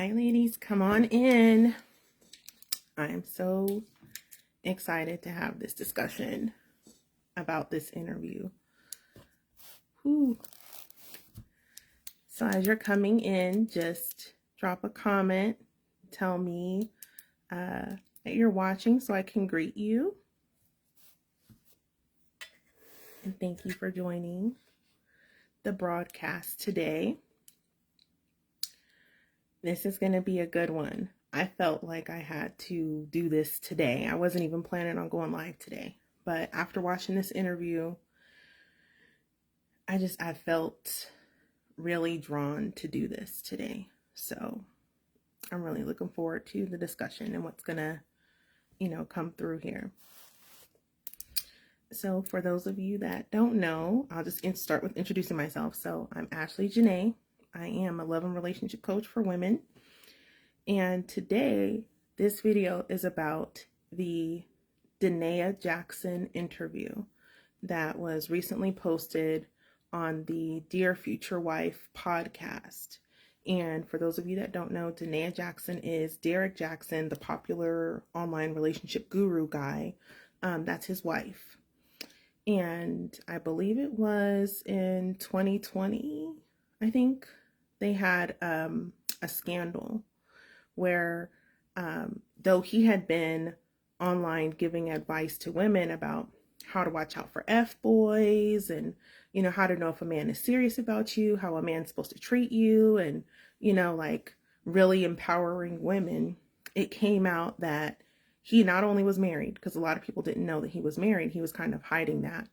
Hi, ladies. Come on in. I am so excited to have this discussion about this interview. Whew. So as you're coming in, just drop a comment. Tell me that you're watching so I can greet you. And thank you for joining the broadcast today. This is going to be a good one. I felt like I had to do this today. I wasn't even planning on going live today. But after watching this interview, I felt really drawn to do this today. So I'm really looking forward to the discussion and what's going to, come through here. So for those of you that don't know, I'll just start with introducing myself. So I'm Ashley Janae. I am a love and relationship coach for women. And today, this video is about the Derrick Jaxn interview that was recently posted on the Dear Future Wife Podcast. And for those of you that don't know, Derrick Jaxn is Derrick Jaxn, the popular online relationship guru guy. That's his wife. And I believe it was in 2020, I think, they had a scandal where though he had been online giving advice to women about how to watch out for F-boys and, how to know if a man is serious about you, how a man's supposed to treat you, and, really empowering women, it came out that he not only was married, because a lot of people didn't know that he was married, he was kind of hiding that,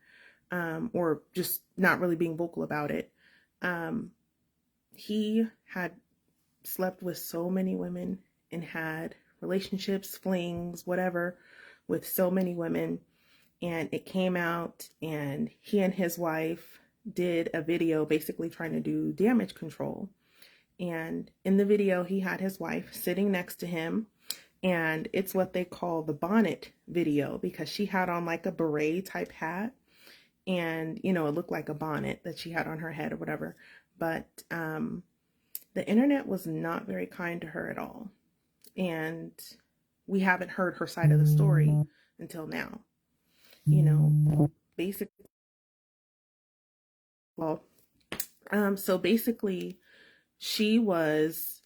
or just not really being vocal about it. He had slept with so many women and had relationships, flings, whatever, with so many women. And it came out, and he and his wife did a video basically trying to do damage control. And in the video, he had his wife sitting next to him, and it's what they call the Bonnet video, because she had on like a beret type hat, and it looked like a bonnet that she had on her head or whatever. But the internet was not very kind to her at all, and we haven't heard her side of the story until now. Basically, so basically, she was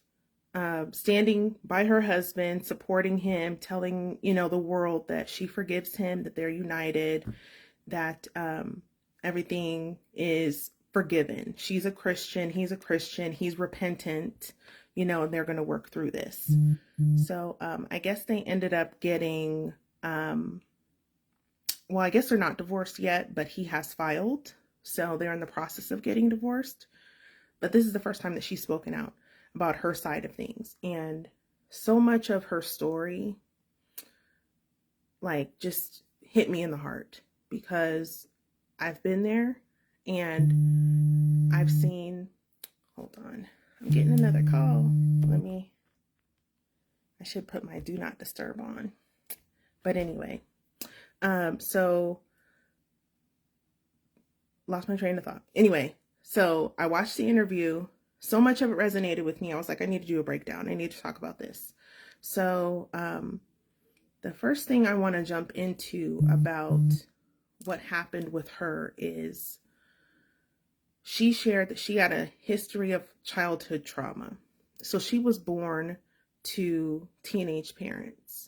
standing by her husband, supporting him, telling, the world that she forgives him, that they're united, that everything is forgiven. She's a Christian, he's a Christian, he's repentant, and they're going to work through this. So I guess they ended up getting, I guess they're not divorced yet, but he has filed. So they're in the process of getting divorced. But this is the first time that she's spoken out about her side of things. And so much of her story, just hit me in the heart, because I've been there and I've seen, hold on, I'm getting another call. I should put my do not disturb on. But anyway, so lost my train of thought. Anyway, so I watched the interview. So much of it resonated with me. I was like, I need to do a breakdown. I need to talk about this. So the first thing I want to jump into about what happened with her is she shared that she had a history of childhood trauma. So she was born to teenage parents.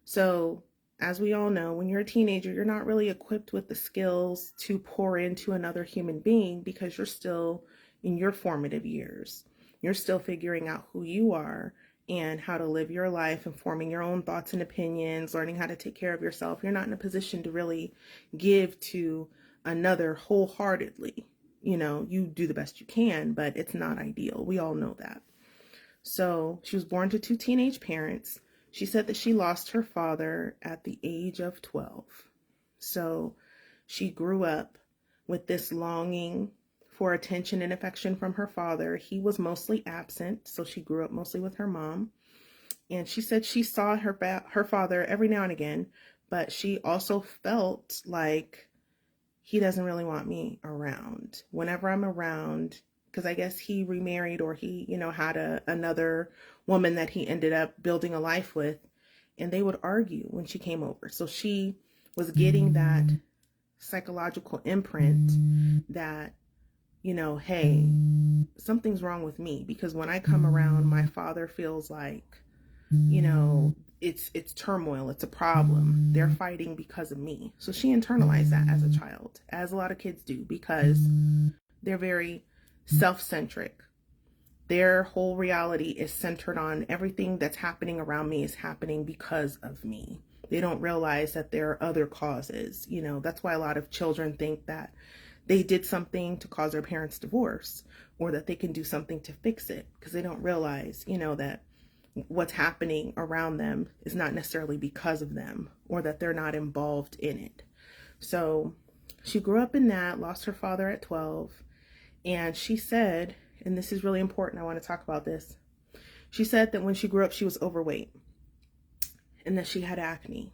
So as we all know, when you're a teenager, you're not really equipped with the skills to pour into another human being, because you're still in your formative years. You're still figuring out who you are and how to live your life and forming your own thoughts and opinions, learning how to take care of yourself. You're not in a position to really give to another wholeheartedly. You do the best you can, but it's not ideal. We all know that. So she was born to two teenage parents. She said that she lost her father at the age of 12. So she grew up with this longing for attention and affection from her father. He was mostly absent, so she grew up mostly with her mom. And she said she saw her father every now and again, but she also felt like he doesn't really want me around. Whenever I'm around, because I guess he remarried, or he, had another woman that he ended up building a life with, and they would argue when she came over. So she was getting that psychological imprint that, hey, something's wrong with me, because when I come around, my father feels like, it's turmoil, it's a problem. They're fighting because of me. So she internalized that as a child, as a lot of kids do, because they're very self-centric. Their whole reality is centered on everything that's happening around me is happening because of me. They don't realize that there are other causes. That's why a lot of children think that they did something to cause their parents' divorce, or that they can do something to fix it, because they don't realize, that what's happening around them is not necessarily because of them, or that they're not involved in it. So she grew up in that, lost her father at 12. And she said, and this is really important, I want to talk about this. She said that when she grew up, she was overweight, and that she had acne,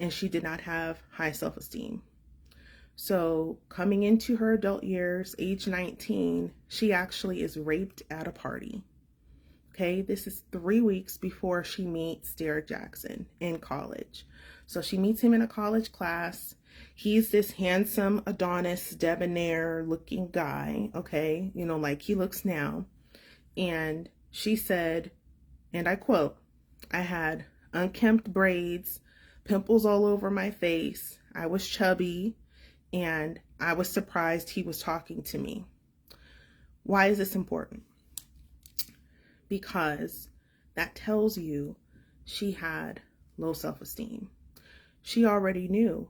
and she did not have high self-esteem. So coming into her adult years, age 19, she actually is raped at a party. Okay, this is 3 weeks before she meets Derrick Jaxn in college. So she meets him in a college class. He's this handsome Adonis, debonair looking guy, okay, like he looks now. And she said, and I quote, "I had unkempt braids, pimples all over my face, I was chubby, and I was surprised he was talking to me." Why is this important? Because that tells you she had low self-esteem. She already knew,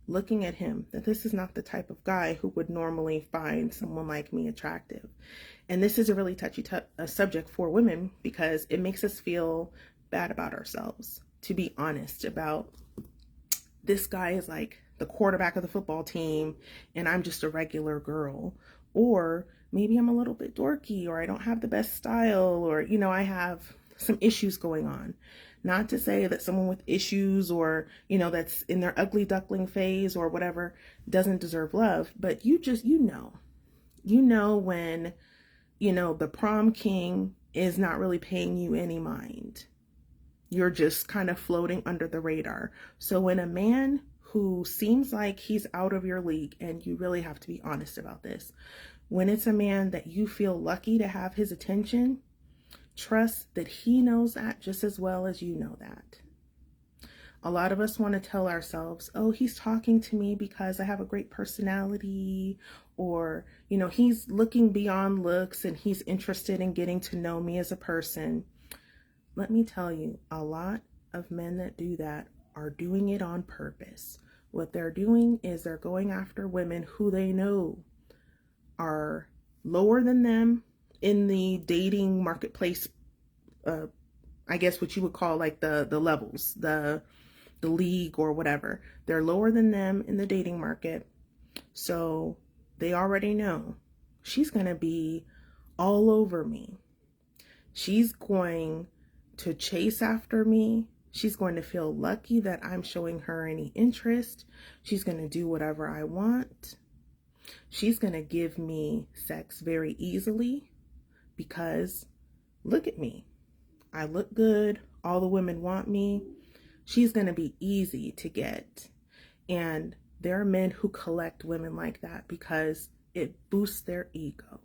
looking at him, that this is not the type of guy who would normally find someone like me attractive. And this is a really touchy subject for women, because it makes us feel bad about ourselves, to be honest about, this guy is like the quarterback of the football team and I'm just a regular girl. Or maybe I'm a little bit dorky, or I don't have the best style, or, I have some issues going on. Not to say that someone with issues, or, that's in their ugly duckling phase or whatever, doesn't deserve love. But you know when, the prom king is not really paying you any mind. You're just kind of floating under the radar. So when a man who seems like he's out of your league, and you really have to be honest about this, when it's a man that you feel lucky to have his attention, trust that he knows that just as well as you know that. A lot of us want to tell ourselves, oh, he's talking to me because I have a great personality, or, he's looking beyond looks and he's interested in getting to know me as a person. Let me tell you, a lot of men that do that are doing it on purpose. What they're doing is they're going after women who they know are lower than them in the dating marketplace, I guess what you would call like the levels, the league or whatever. They're lower than them in the dating market. So they already know she's going to be all over me. She's going to chase after me. She's going to feel lucky that I'm showing her any interest. She's going to do whatever I want. She's going to give me sex very easily, because look at me. I look good. All the women want me. She's going to be easy to get. And there are men who collect women like that because it boosts their ego.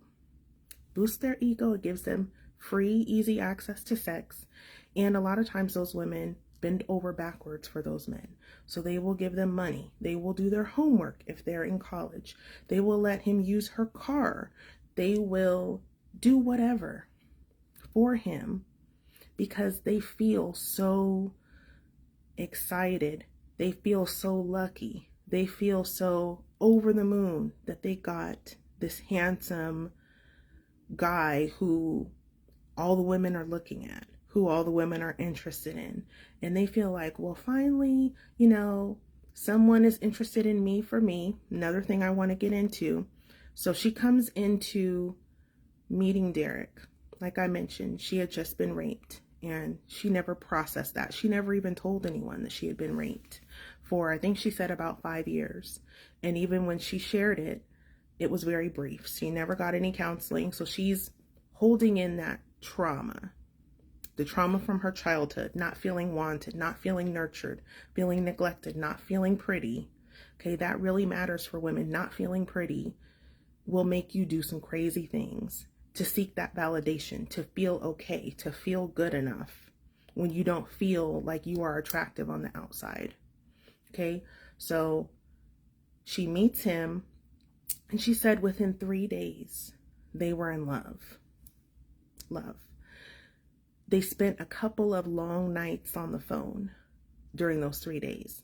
It gives them free, easy access to sex. And a lot of times those women bend over backwards for those men. So they will give them money. They will do their homework if they're in college. They will let him use her car. They will do whatever for him because they feel so excited. They feel so lucky. They feel so over the moon that they got this handsome guy who all the women are looking at, who all the women are interested in. And they feel like, well, finally, someone is interested in me for me. Another thing I want to get into. So she comes into meeting Derrick. Like I mentioned, she had just been raped and she never processed that. She never even told anyone that she had been raped for, I think she said about 5 years. And even when she shared it, it was very brief. She never got any counseling. So she's holding in that trauma, the trauma from her childhood, not feeling wanted, not feeling nurtured, feeling neglected, not feeling pretty. Okay, that really matters for women. Not feeling pretty will make you do some crazy things to seek that validation, to feel okay, to feel good enough when you don't feel like you are attractive on the outside. Okay, so she meets him, and she said within 3 days, they were in love. Love. They spent a couple of long nights on the phone during those 3 days.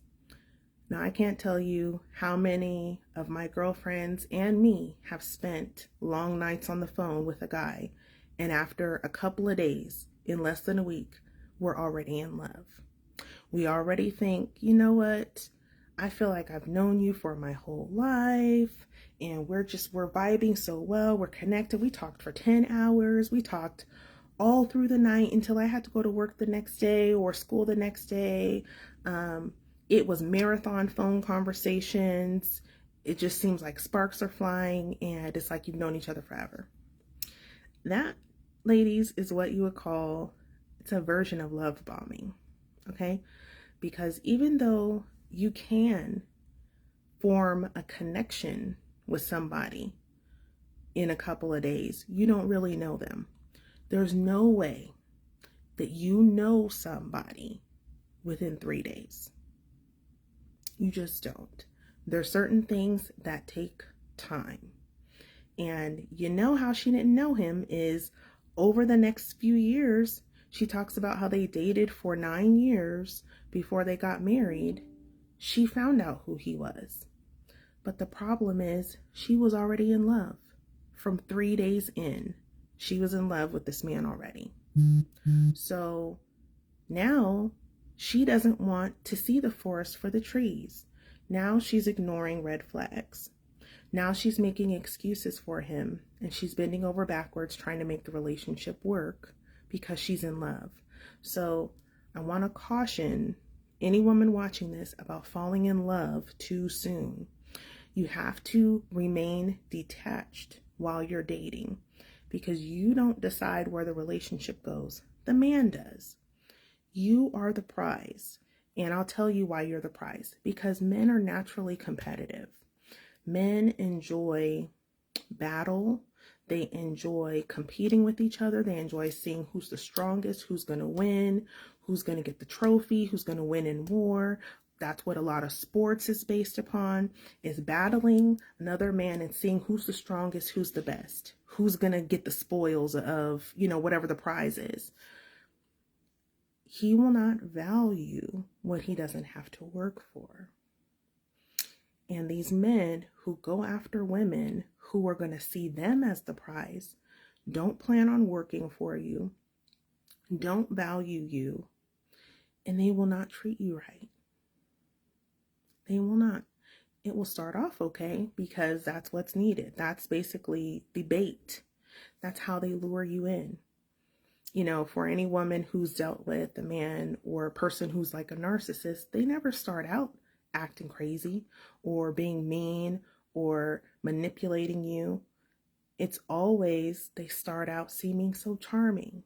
Now, I can't tell you how many of my girlfriends and me have spent long nights on the phone with a guy, and after a couple of days, in less than a week, we're already in love. We already think, you know what? I feel like I've known you for my whole life, and we're vibing so well. We're connected. We talked for 10 hours. We talked all through the night until I had to go to work the next day or school the next day. It was marathon phone conversations. It just seems like sparks are flying, and it's like you've known each other forever. That, ladies, is what you would call, it's a version of love bombing. Okay? Because even though you can form a connection with somebody in a couple of days, you don't really know them. There's no way that you know somebody within 3 days. You just don't. There are certain things that take time. And you know how she didn't know him is over the next few years, she talks about how they dated for 9 years before they got married. She found out who he was. But the problem is she was already in love. From 3 days in, she was in love with this man already. So now she doesn't want to see the forest for the trees. Now she's ignoring red flags. Now she's making excuses for him, and she's bending over backwards trying to make the relationship work because she's in love. So I want to caution any woman watching this about falling in love too soon. You have to remain detached while you're dating, because you don't decide where the relationship goes. The man does. You are the prize. And I'll tell you why you're the prize. Because men are naturally competitive. Men enjoy battle. They enjoy competing with each other. They enjoy seeing who's the strongest, who's going to win, who's going to get the trophy, who's going to win in war. That's what a lot of sports is based upon, is battling another man and seeing who's the strongest, who's the best, who's going to get the spoils of, whatever the prize is. He will not value what he doesn't have to work for. And these men who go after women who are going to see them as the prize don't plan on working for you, don't value you, and they will not treat you right. They will not. It will start off okay because that's what's needed. That's basically the bait. That's how they lure you in. For any woman who's dealt with a man or a person who's like a narcissist, they never start out acting crazy or being mean or manipulating you. It's always they start out seeming so charming,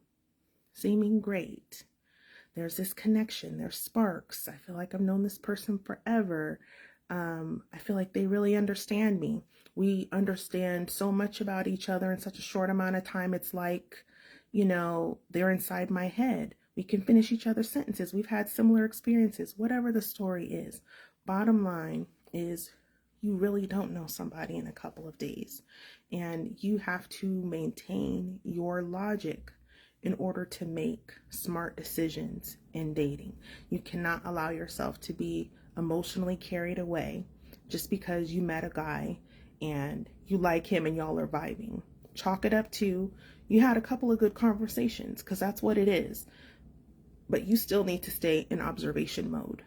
seeming great. There's this connection, there's sparks. I feel like I've known this person forever. I feel like they really understand me. We understand so much about each other in such a short amount of time. It's like, they're inside my head. We can finish each other's sentences. We've had similar experiences, whatever the story is. Bottom line is you really don't know somebody in a couple of days. And you have to maintain your logic in order to make smart decisions in dating. You cannot allow yourself to be emotionally carried away just because you met a guy and you like him and y'all are vibing. Chalk it up to you had a couple of good conversations, because that's what it is. But you still need to stay in observation mode.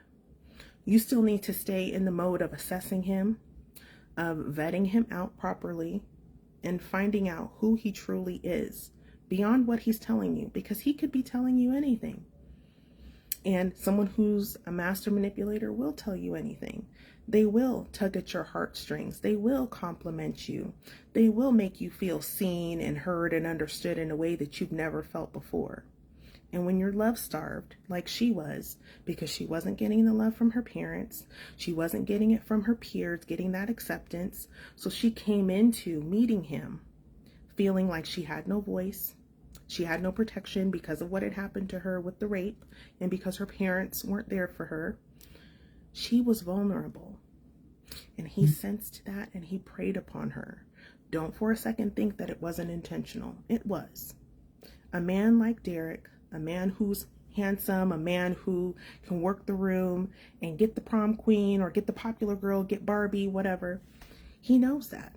You still need to stay in the mode of assessing him, of vetting him out properly, and finding out who he truly is beyond what he's telling you, because he could be telling you anything. And someone who's a master manipulator will tell you anything. They will tug at your heartstrings. They will compliment you. They will make you feel seen and heard and understood in a way that you've never felt before. And when you're love starved, like she was, because she wasn't getting the love from her parents, she wasn't getting it from her peers, getting that acceptance. So she came into meeting him feeling like she had no voice. She had no protection because of what had happened to her with the rape and because her parents weren't there for her. She was vulnerable, and he sensed that and he preyed upon her. Don't for a second think that it wasn't intentional. It was. A man like Derrick, a man who's handsome, a man who can work the room and get the prom queen or get the popular girl, get Barbie, whatever, he knows that.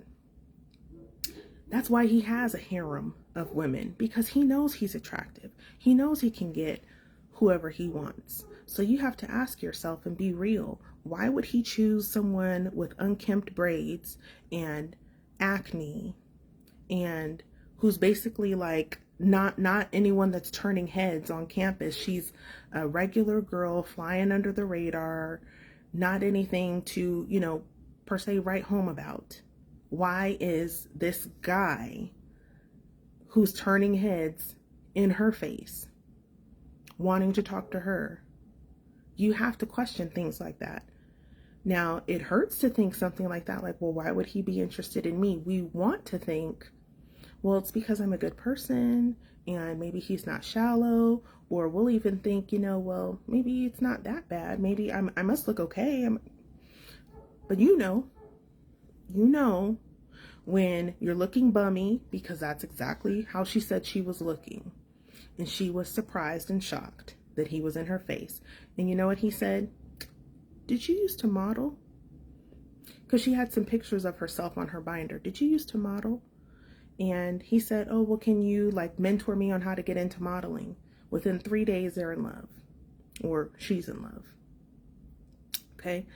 That's why he has a harem of women, because he knows he's attractive. He knows he can get whoever he wants. So you have to ask yourself and be real. Why would he choose someone with unkempt braids and acne and who's basically like not anyone that's turning heads on campus? She's a regular girl flying under the radar, not anything to, per se write home about. Why is this guy who's turning heads in her face wanting to talk to her? You have to question things like that. Now, it hurts to think something like that, like, well, why would he be interested in me? We want to think, well, it's because I'm a good person and maybe he's not shallow, or we'll even think, well, maybe it's not that bad. Maybe I must look okay. But when you're looking bummy, because that's exactly how she said she was looking. And she was surprised and shocked that he was in her face. And you know what he said? Did you used to model? Because she had some pictures of herself on her binder. Did you used to model? And he said, oh, well, can you mentor me on how to get into modeling? Within 3 days, they're in love, or she's in love. Okay.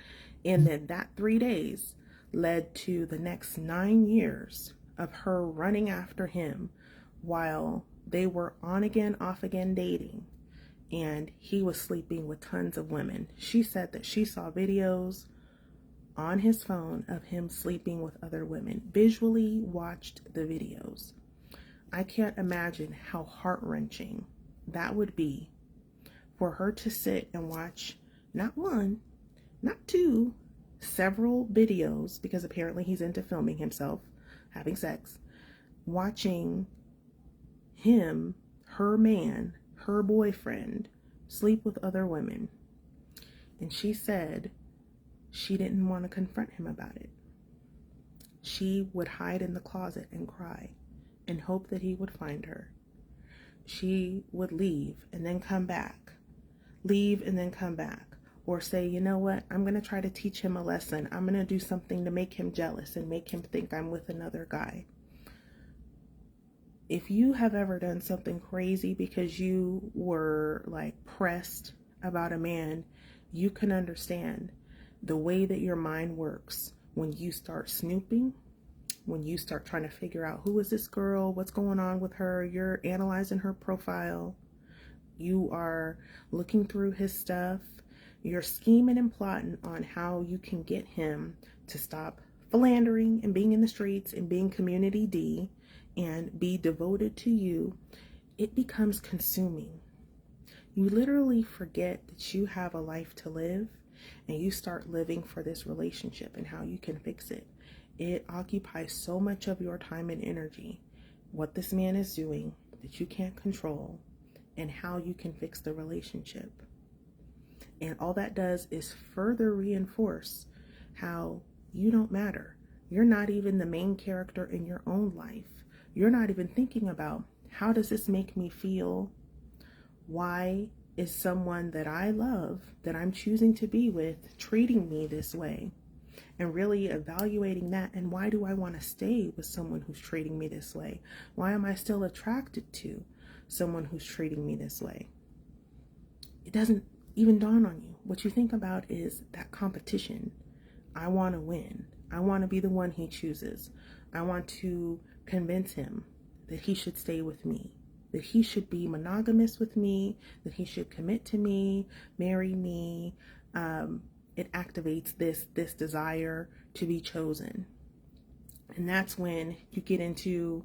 And then that 3 days led to the next 9 years of her running after him while they were on again, off again dating. And he was sleeping with tons of women. She said that she saw videos on his phone of him sleeping with other women, visually watched the videos. I can't imagine how heart-wrenching that would be for her to sit and watch not one, not two, several videos, because apparently he's into filming himself having sex, watching him, her man, her boyfriend, sleep with other women. And she said she didn't want to confront him about it. She would hide in the closet and cry and hope that he would find her. She would leave and then come back, leave and then come back, or say, you know what, I'm going to try to teach him a lesson. I'm going to do something to make him jealous and make him think I'm with another guy. If you have ever done something crazy because you were pressed about a man, you can understand the way that your mind works when you start snooping, when you start trying to figure out who is this girl, what's going on with her, you're analyzing her profile, you are looking through his stuff, you're scheming and plotting on how you can get him to stop philandering and being in the streets and being community D and be devoted to you. It becomes consuming. You literally forget that you have a life to live, and you start living for this relationship and how you can fix it. It occupies so much of your time and energy, what this man is doing that you can't control, and how you can fix the relationship. And all that does is further reinforce how you don't matter. You're not even the main character in your own life. You're not even thinking about, how does this make me feel? Why is someone that I love, that I'm choosing to be with, treating me this way? And really evaluating that, and why do I want to stay with someone who's treating me this way? Why am I still attracted to someone who's treating me this way? It doesn't even dawn on you. What you think about is that competition. I want to win. I want to be the one he chooses. I want to convince him that he should stay with me. that he should be monogamous with me, that he should commit to me, marry me. It activates this desire to be chosen. And that's when you get into,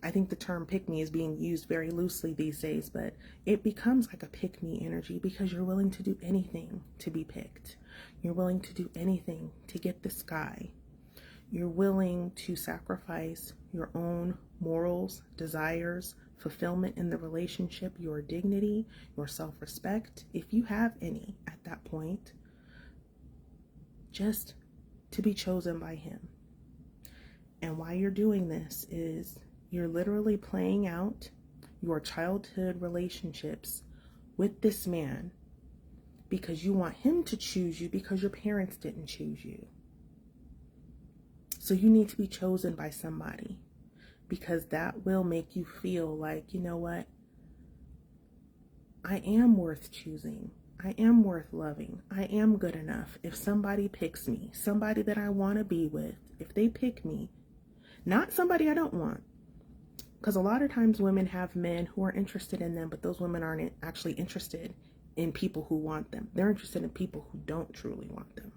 I think the term pick me is being used very loosely these days, but it becomes like a pick me energy because you're willing to do anything to be picked. You're willing to do anything to get this guy. You're willing to sacrifice your own morals, desires, fulfillment in the relationship, your dignity, your self-respect, if you have any at that point, just to be chosen by him. And why you're doing this is you're literally playing out your childhood relationships with this man because you want him to choose you because your parents didn't choose you. So you need to be chosen by somebody because that will make you feel like, you know what? I am worth choosing. I am worth loving. I am good enough. If somebody picks me, somebody that I want to be with, if they pick me, not somebody I don't want. Because a lot of times women have men who are interested in them, but those women aren't actually interested in people who want them. They're interested in people who don't truly want them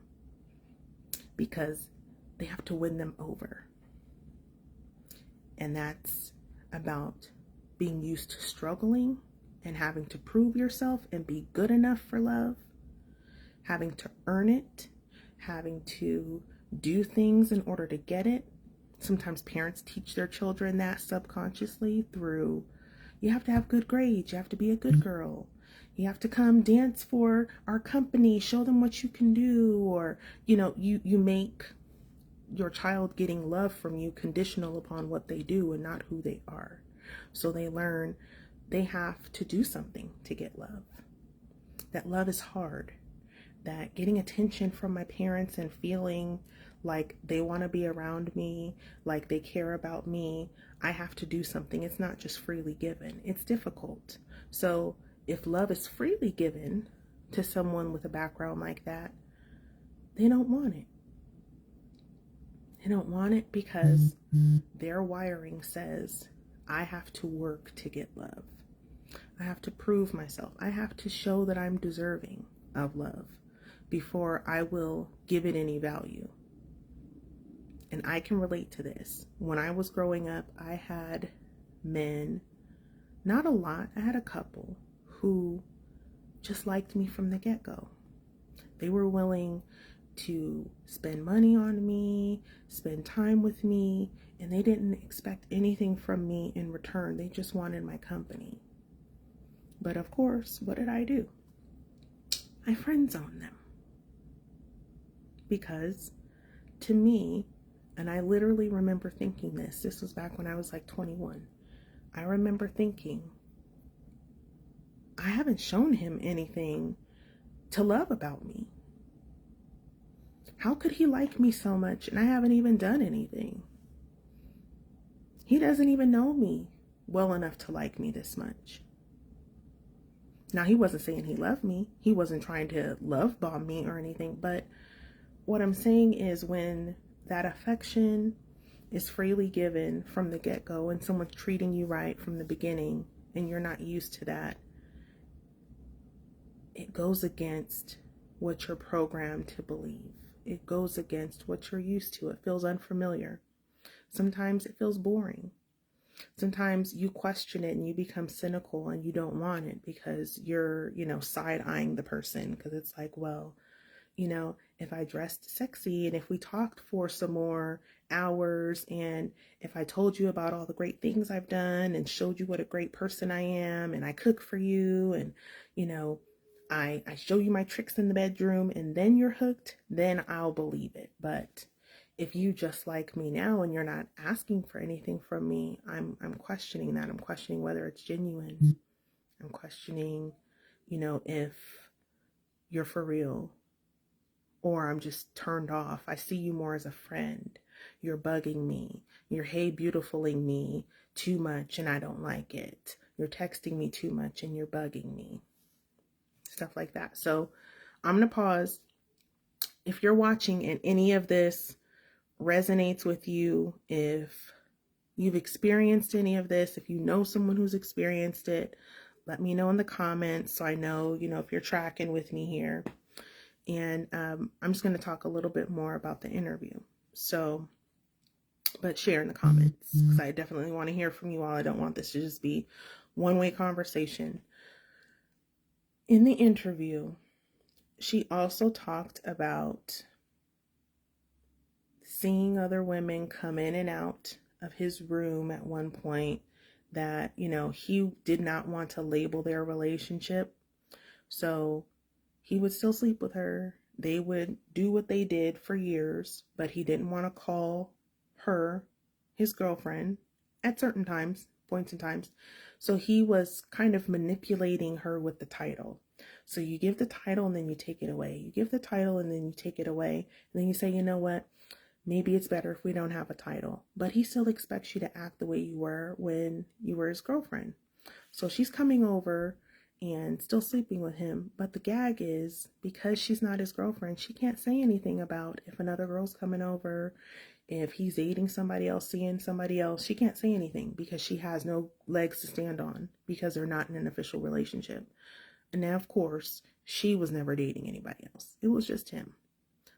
because they have to win them over. And that's about being used to struggling and having to prove yourself and be good enough for love, having to earn it, having to do things in order to get it. Sometimes parents teach their children that subconsciously through, you have to have good grades, you have to be a good girl, you have to come dance for our company, show them what you can do, or, you make your child getting love from you conditional upon what they do and not who they are. So they learn they have to do something to get love. That love is hard. That getting attention from my parents and feeling like they want to be around me, like they care about me, I have to do something. It's not just freely given. It's difficult. So if love is freely given to someone with a background like that, they don't want it. They don't want it because their wiring says, I have to work to get love. I have to prove myself. I have to show that I'm deserving of love before I will give it any value. And I can relate to this. When I was growing up, I had men, not a lot, I had a couple who just liked me from the get-go. They were willing to spend money on me, spend time with me, and they didn't expect anything from me in return. They just wanted my company. But of course, what did I do? I friend-zoned them. Because to me, and I literally remember thinking this was back when I was like 21. I remember thinking, I haven't shown him anything to love about me. How could he like me so much and I haven't even done anything? He doesn't even know me well enough to like me this much. Now, he wasn't saying he loved me. He wasn't trying to love bomb me or anything. But what I'm saying is when that affection is freely given from the get-go and someone's treating you right from the beginning and you're not used to that, it goes against what you're programmed to believe. It goes against what you're used to. It feels unfamiliar. Sometimes it feels boring. Sometimes you question it and you become cynical and you don't want it because you're, side-eyeing the person because it's like, well, if I dressed sexy and if we talked for some more hours and if I told you about all the great things I've done and showed you what a great person I am and I cook for you and, I show you my tricks in the bedroom and then you're hooked, then I'll believe it. But if you just like me now and you're not asking for anything from me, I'm questioning that. I'm questioning whether it's genuine. I'm questioning, if you're for real. Or I'm just turned off. I see you more as a friend. You're bugging me. You're hey beautifuling me too much and I don't like it. You're texting me too much and you're bugging me. Stuff like that. So I'm going to pause. If you're watching and any of this resonates with you, if you've experienced any of this, if you know someone who's experienced it, let me know in the comments so I know, if you're tracking with me here. And I'm just going to talk a little bit more about the interview. So, but share in the comments, because I definitely want to hear from you all. I don't want this to just be one-way conversation. In the interview, she also talked about seeing other women come in and out of his room at one point, that, he did not want to label their relationship. So he would still sleep with her. They would do what they did for years, but he didn't want to call her his girlfriend at certain points in times. So he was kind of manipulating her with the title. So you give the title and then you take it away. You give the title and then you take it away. And then you say, you know what? Maybe it's better if we don't have a title. But he still expects you to act the way you were when you were his girlfriend. So she's coming over and still sleeping with him. But the gag is, because she's not his girlfriend, she can't say anything about if another girl's coming over, if he's dating somebody else, seeing somebody else. She can't say anything because she has no legs to stand on, because they're not in an official relationship. And now, of course, she was never dating anybody else. It was just him.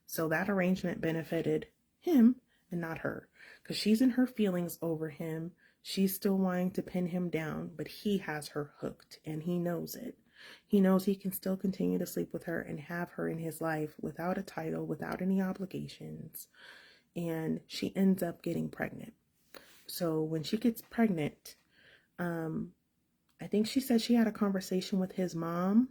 So that arrangement benefited him and not her, because she's in her feelings over him. She's still wanting to pin him down, but he has her hooked, and he knows it. He knows he can still continue to sleep with her and have her in his life without a title, without any obligations. And she ends up getting pregnant. So when she gets pregnant, I think she said she had a conversation with his mom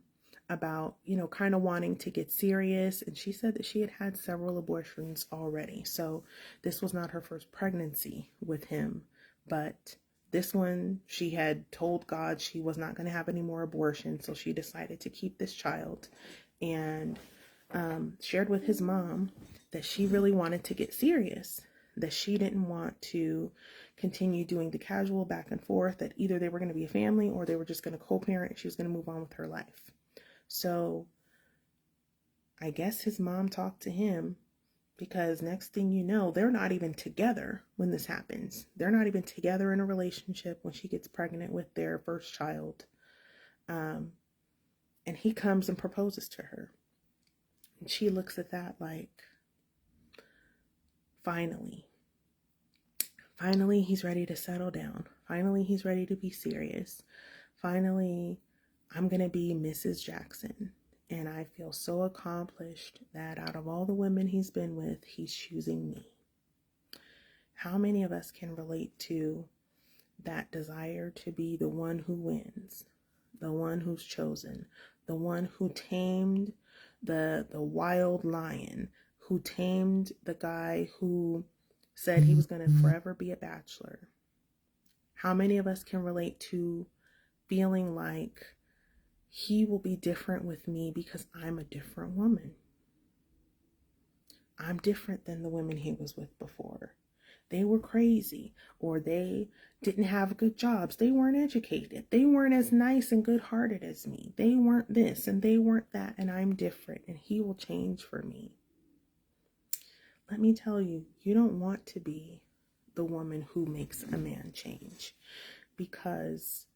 about, kind of wanting to get serious. And she said that she had had several abortions already. So this was not her first pregnancy with him. But this one, she had told God she was not going to have any more abortions. So she decided to keep this child, and shared with his mom that she really wanted to get serious, that she didn't want to continue doing the casual back and forth, that either they were going to be a family or they were just going to co-parent and she was going to move on with her life. So I guess his mom talked to him, because next thing you know, they're not even together when this happens. They're not even together in a relationship when she gets pregnant with their first child. And he comes and proposes to her. And she looks at that like, finally he's ready to settle down. Finally, he's ready to be serious. Finally, I'm going to be Mrs. Jaxn. And I feel so accomplished that out of all the women he's been with, he's choosing me. How many of us can relate to that desire to be the one who wins, the one who's chosen, the one who tamed the wild lion, who tamed the guy who said he was going to forever be a bachelor? How many of us can relate to feeling like he will be different with me because I'm a different woman? I'm different than the women he was with before. They were crazy, or they didn't have good jobs. They weren't educated. They weren't as nice and good-hearted as me. They weren't this and they weren't that, and I'm different, and he will change for me. Let me tell you, you don't want to be the woman who makes a man change, because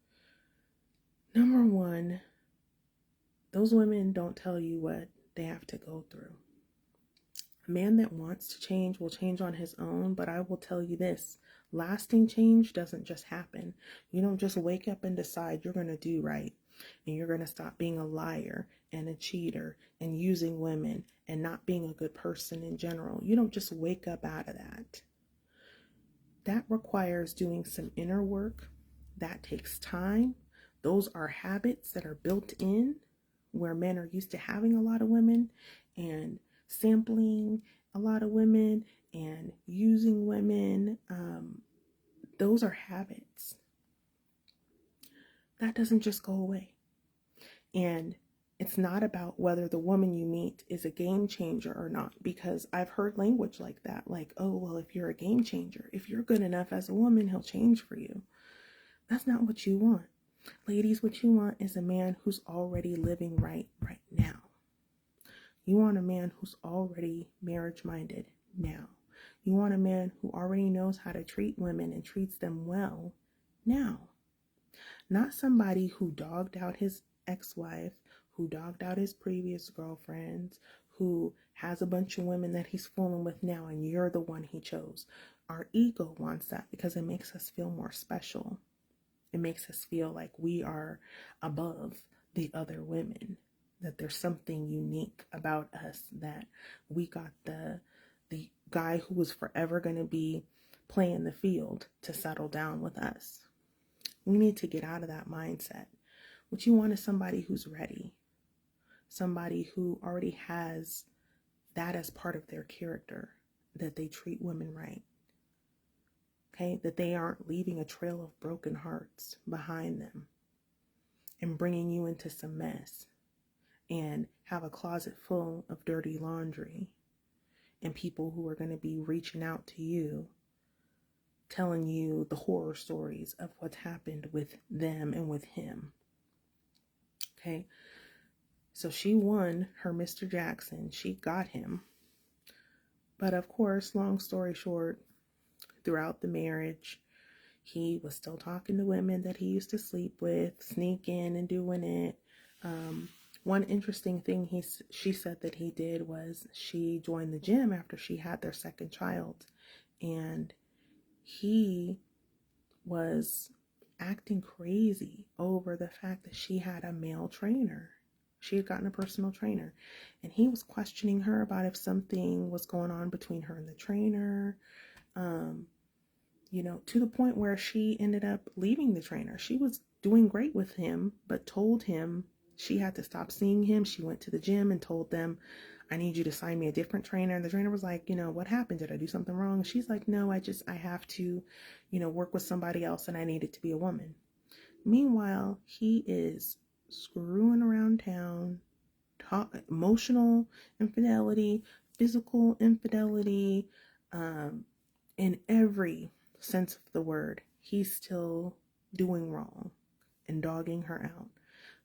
number one, those women don't tell you what they have to go through. A man that wants to change will change on his own, but I will tell you this, lasting change doesn't just happen. You don't just wake up and decide you're going to do right, and you're going to stop being a liar and a cheater and using women and not being a good person in general. You don't just wake up out of that. That requires doing some inner work. That takes time. Those are habits that are built in, where men are used to having a lot of women and sampling a lot of women and using women. Those are habits. That doesn't just go away. And it's not about whether the woman you meet is a game changer or not, because I've heard language like that, like, oh, well, if you're a game changer, if you're good enough as a woman, he'll change for you. That's not what you want. Ladies, what you want is a man who's already living right now. You want a man who's already marriage-minded now. You want a man who already knows how to treat women and treats them well now. Not somebody who dogged out his ex-wife, who dogged out his previous girlfriends, who has a bunch of women that he's fooling with now, and you're the one he chose. Our ego wants that because it makes us feel more special. It makes us feel like we are above the other women, that there's something unique about us, that we got the guy who was forever going to be playing the field to settle down with us. We need to get out of that mindset. What you want is somebody who's ready, somebody who already has that as part of their character, that they treat women right. Okay, that they aren't leaving a trail of broken hearts behind them and bringing you into some mess and have a closet full of dirty laundry and people who are going to be reaching out to you, telling you the horror stories of what's happened with them and with him. Okay, so she won her Mr. Jackson. She got him. But of course, long story short, throughout the marriage, he was still talking to women that he used to sleep with, sneaking and doing it. One interesting thing she said that he did was she joined the gym after she had their second child, and he was acting crazy over the fact that she had a male trainer. She had gotten a personal trainer, and he was questioning her about if something was going on between her and the trainer. To the point where she ended up leaving the trainer. She was doing great with him, but told him she had to stop seeing him. She went to the gym and told them, I need you to sign me a different trainer. And the trainer was like, what happened? Did I do something wrong? She's like, no, I have to, work with somebody else, and I need it to be a woman. Meanwhile, he is screwing around town, emotional infidelity, physical infidelity, in every sense of the word. He's still doing wrong and dogging her out,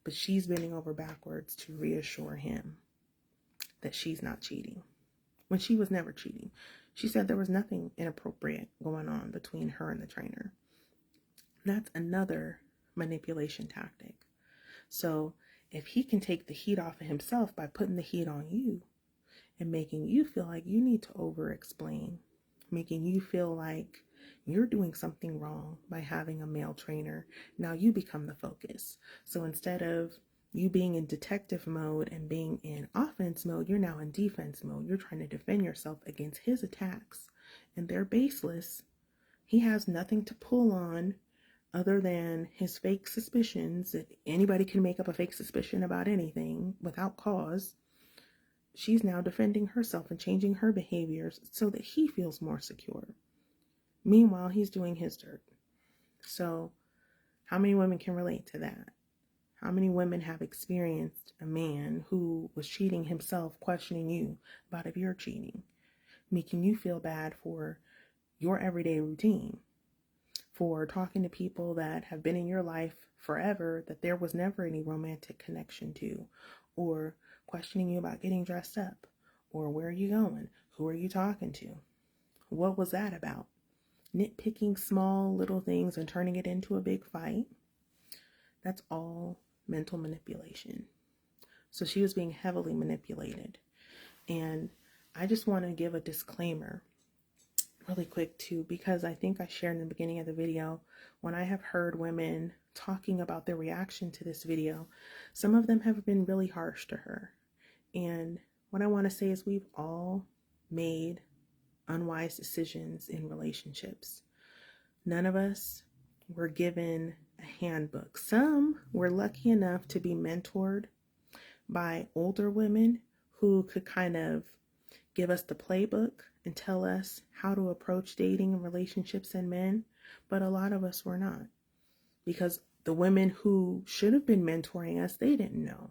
but she's bending over backwards to reassure him that she's not cheating, when she was never cheating. She said there was nothing inappropriate going on between her and the trainer. That's another manipulation tactic. So if he can take the heat off of himself by putting the heat on you and making you feel like you need to over-explain, making you feel like you're doing something wrong by having a male trainer, now you become the focus. So instead of you being in detective mode and being in offense mode, you're now in defense mode. You're trying to defend yourself against his attacks, and they're baseless. He has nothing to pull on other than his fake suspicions, that anybody can make up a fake suspicion about anything without cause. She's now defending herself and changing her behaviors so that he feels more secure. Meanwhile, he's doing his dirt. So how many women can relate to that? How many women have experienced a man who was cheating himself, questioning you about if you're cheating, making you feel bad for your everyday routine, for talking to people that have been in your life forever that there was never any romantic connection to, or questioning you about getting dressed up, or where are you going? Who are you talking to? What was that about? Nitpicking small little things and turning it into a big fight. That's all mental manipulation. So she was being heavily manipulated. And I just want to give a disclaimer really quick too, because I think I shared in the beginning of the video, when I have heard women talking about their reaction to this video, some of them have been really harsh to her. And what I want to say is we've all made unwise decisions in relationships. None of us were given a handbook. Some were lucky enough to be mentored by older women who could kind of give us the playbook and tell us how to approach dating and relationships and men. But a lot of us were not, because the women who should have been mentoring us, they didn't know.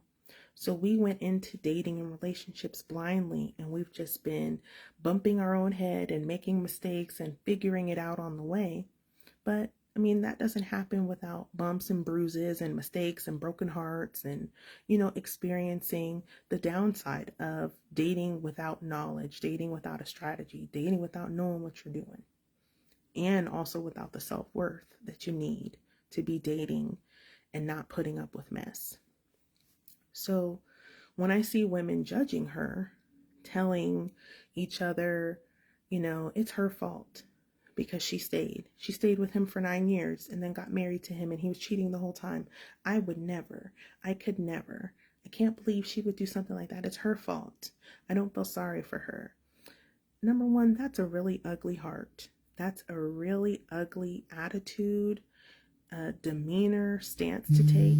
So we went into dating and relationships blindly, and we've just been bumping our own head and making mistakes and figuring it out on the way. But I mean, that doesn't happen without bumps and bruises and mistakes and broken hearts and, experiencing the downside of dating without knowledge, dating without a strategy, dating without knowing what you're doing, and also without the self-worth that you need to be dating and not putting up with mess. So when I see women judging her, telling each other, it's her fault because she stayed with him for 9 years and then got married to him and he was cheating the whole time. I could never. I can't believe she would do something like that. It's her fault. I don't feel sorry for her. Number one, that's a really ugly heart. That's a really ugly attitude, demeanor, stance to take.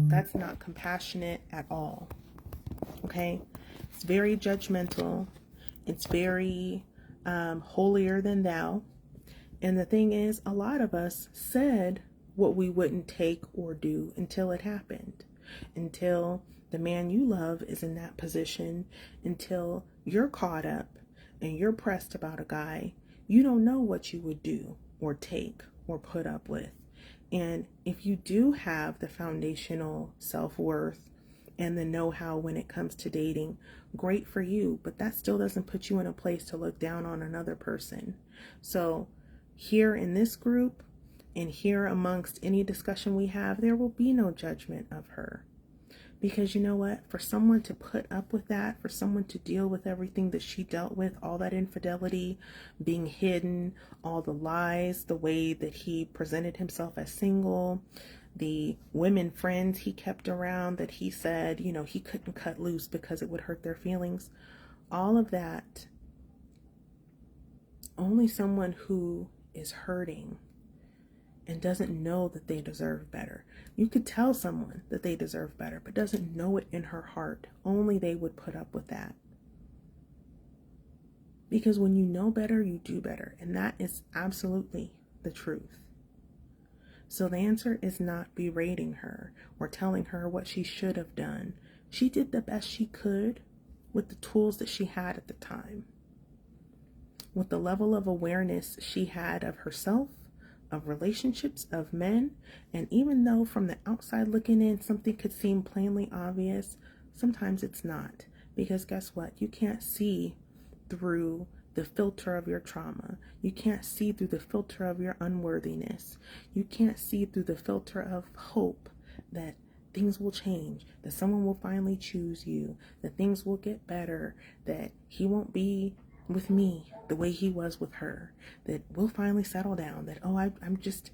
That's not compassionate at all. Okay? It's very judgmental. It's very holier than thou. And the thing is, a lot of us said what we wouldn't take or do until it happened. Until the man you love is in that position, until you're caught up and you're pressed about a guy, you don't know what you would do or take or put up with. And if you do have the foundational self-worth and the know-how when it comes to dating, great for you, but that still doesn't put you in a place to look down on another person. So here in this group and here amongst any discussion we have, there will be no judgment of her. Because you know what? For someone to put up with that, for someone to deal with everything that she dealt with, all that infidelity, being hidden, all the lies, the way that he presented himself as single, the women friends he kept around that he said, he couldn't cut loose because it would hurt their feelings. All of that, only someone who is hurting and doesn't know that they deserve better. You could tell someone that they deserve better, but doesn't know it in her heart. Only they would put up with that. Because when you know better, you do better. And that is absolutely the truth. So the answer is not berating her or telling her what she should have done. She did the best she could with the tools that she had at the time. With the level of awareness she had of herself, of relationships, of men. And even though from the outside looking in, something could seem plainly obvious, sometimes it's not. Because guess what? You can't see through the filter of your trauma. You can't see through the filter of your unworthiness. You can't see through the filter of hope that things will change, that someone will finally choose you, that things will get better, that he won't be with me the way he was with her, that we'll finally settle down, that, I'm just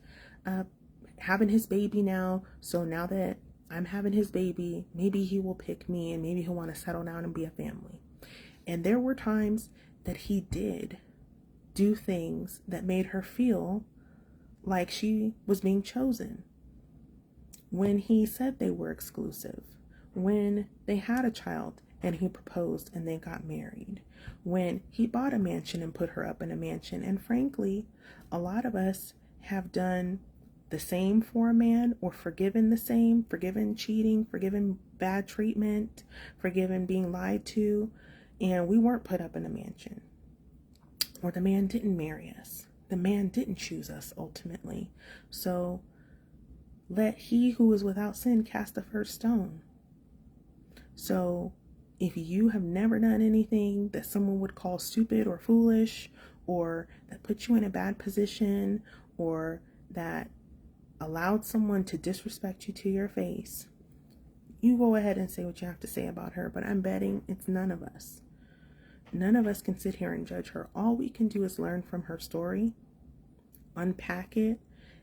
having his baby now, so now that I'm having his baby, maybe he will pick me and maybe he'll want to settle down and be a family. And there were times that he did do things that made her feel like she was being chosen. When he said they were exclusive, when they had a child and he proposed and they got married, when he bought a mansion and put her up in a mansion. And frankly, a lot of us have done the same for a man or forgiven the same, forgiven cheating, forgiven bad treatment, forgiven being lied to, and we weren't put up in a mansion. Or the man didn't marry us. The man didn't choose us ultimately. So let he who is without sin cast the first stone. So if you have never done anything that someone would call stupid or foolish, or that put you in a bad position, or that allowed someone to disrespect you to your face, you go ahead and say what you have to say about her. But I'm betting it's none of us. None of us can sit here and judge her. All we can do is learn from her story, unpack it,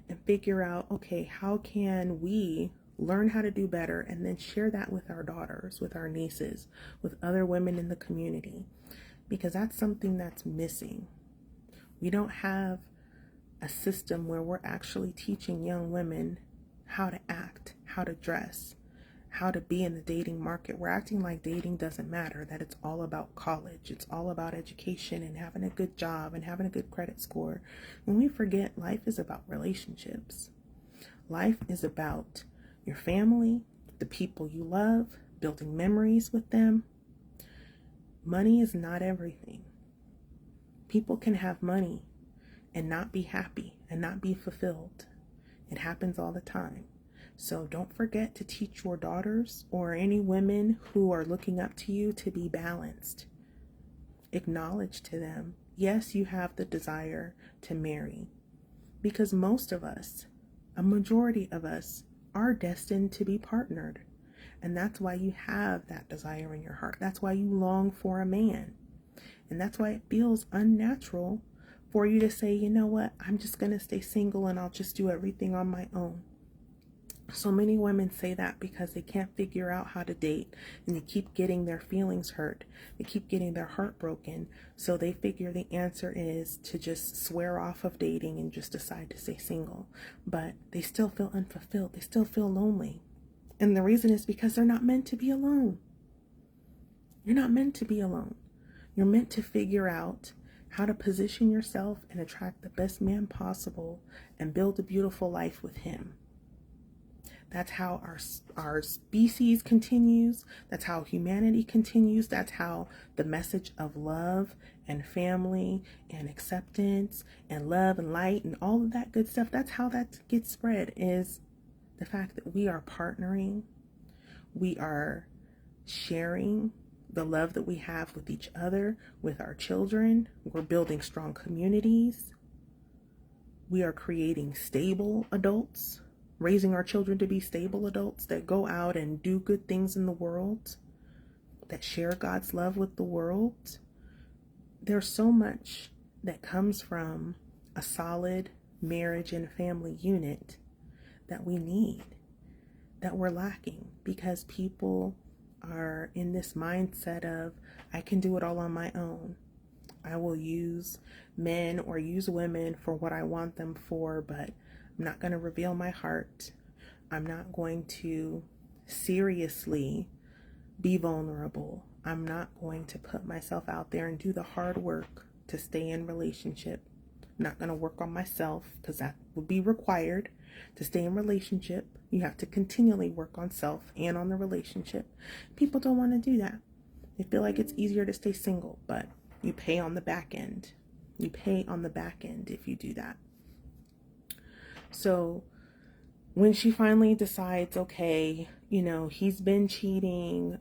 and figure out, okay, how can we learn how to do better, and then share that with our daughters, with our nieces, with other women in the community, because that's something that's missing. We don't have a system where we're actually teaching young women how to act, how to dress, how to be in the dating market. We're acting like dating doesn't matter, that it's all about college, it's all about education and having a good job and having a good credit score. When we forget, life is about relationships. Life is about your family, the people you love, building memories with them. Money is not everything. People can have money and not be happy and not be fulfilled. It happens all the time. So don't forget to teach your daughters or any women who are looking up to you to be balanced. Acknowledge to them, yes, you have the desire to marry, because most of us, a majority of us, are destined to be partnered. And that's why you have that desire in your heart. That's why you long for a man. And that's why it feels unnatural for you to say, you know what, I'm just going to stay single and I'll just do everything on my own. So many women say that because they can't figure out how to date, and they keep getting their feelings hurt. They keep getting their heart broken. So they figure the answer is to just swear off of dating and just decide to stay single. But they still feel unfulfilled. They still feel lonely. And the reason is because they're not meant to be alone. You're not meant to be alone. You're meant to figure out how to position yourself and attract the best man possible and build a beautiful life with him. That's how our species continues. That's how humanity continues. That's how the message of love and family and acceptance and love and light and all of that good stuff, that's how that gets spread, is the fact that we are partnering. We are sharing the love that we have with each other, with our children. We're building strong communities. We are creating stable adults, raising our children to be stable adults that go out and do good things in the world, that share God's love with the world. There's so much that comes from a solid marriage and family unit that we need, that we're lacking, because people are in this mindset of, I can do it all on my own. I will use men or use women for what I want them for, but I'm not going to reveal my heart. I'm not going to seriously be vulnerable. I'm not going to put myself out there and do the hard work to stay in relationship. I'm not going to work on myself, because that would be required to stay in relationship. You have to continually work on self and on the relationship. People don't want to do that. They feel like it's easier to stay single, but you pay on the back end. You pay on the back end if you do that. So when she finally decides, okay, he's been cheating,